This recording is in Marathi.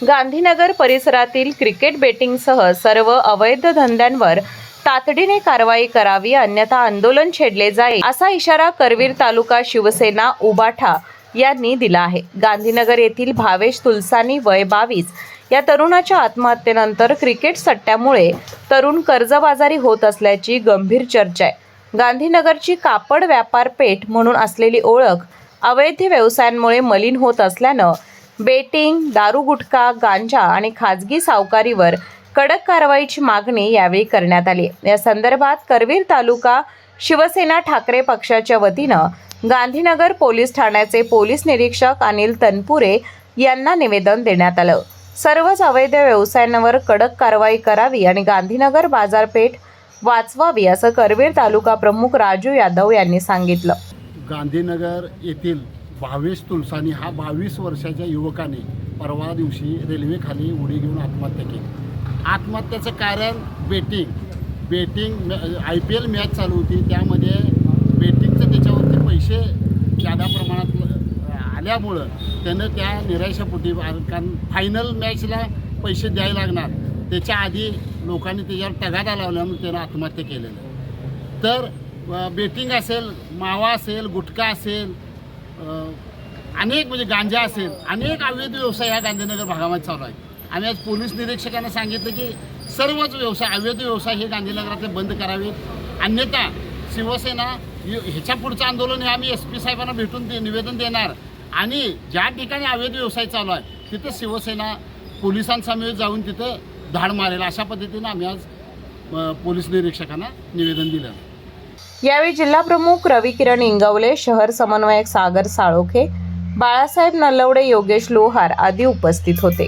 गांधीनगर परिसरातील क्रिकेट बेटिंगसह सर्व अवैध धंद्यांवर तातडीने कारवाई करावी, अन्यथा आंदोलन छेडले जाईल असा इशारा करवीर तालुका शिवसेना उबाठा यांनी दिला आहे। गांधीनगर येथील भावेश तुलसानी वय 22 या तरुणाच्या आत्महत्येनंतर क्रिकेट सट्ट्यामुळे तरुण कर्जबाजारी होत असल्याची गंभीर चर्चा आहे। गांधीनगरची कापड व्यापार पेठ म्हणून असलेली ओळख अवैध व्यवसायांमुळे मलिन होत असल्यानं बेटिंग, दारू, गुटखा, गांजा आणि खाजगी सावकारीवर कडक कारवाईची मागणी यावेळी करण्यात आली। या संदर्भात करवीर तालुका शिवसेना ठाकरे पक्षाच्या वतीनं गांधीनगर पोलीस ठाण्याचे पोलीस निरीक्षक अनिल तनपुरे यांना निवेदन देण्यात आलं। सर्वच अवैध व्यवसायांवर कडक कारवाई करावी आणि गांधीनगर बाजारपेठ वाचवावी असं करवीर तालुका प्रमुख राजू यादव यांनी सांगितलं। गांधीनगर येथील भावेश तुलसानी हा 22 वर्षाच्या युवकाने परवा दिवशी रेल्वेखाली उडी घेऊन आत्महत्या केली। आत्महत्येचं कारण बेटिंग IPL मॅच चालू होती, त्यामध्ये बेटिंगचं त्याच्यावरती पैसे जादा प्रमाणात आल्यामुळं त्यानं त्या निराशेपोटी, कारण फायनल मॅचला पैसे द्यायला लागणार त्याच्या आधी लोकांनी त्याच्यावर तगादा लावल्यामुळे त्यानं आत्महत्या केलेलं। तर बेटिंग असेल, मावा असेल, गुटखा असेल, अनेक म्हणजे गांजा असेल, अनेक अवैध व्यवसाय ह्या गांधीनगर भागामध्ये चालू आहे। आम्ही आज पोलीस निरीक्षकांना सांगितलं की सर्वच व्यवसाय, अवैध व्यवसाय हे गांधीनगरातले बंद करावेत, अन्यथा शिवसेना ह्याच्या पुढचं आंदोलन हे आम्ही SP साहेबांना भेटून निवेदन देणार आणि ज्या ठिकाणी अवैध व्यवसाय चालू आहे तिथं शिवसेना पोलिसांसमवेत जाऊन तिथं धाड मारेल, अशा पद्धतीनं आम्ही आज पोलीस निरीक्षकांना निवेदन दिलं। यावेळी जिल्हा प्रमुख रवी किरण इंगवले, शहर समन्वयक सागर साळोखे, बाळासाहेब नलवडे, योगेश लोहार आदी उपस्थित होते।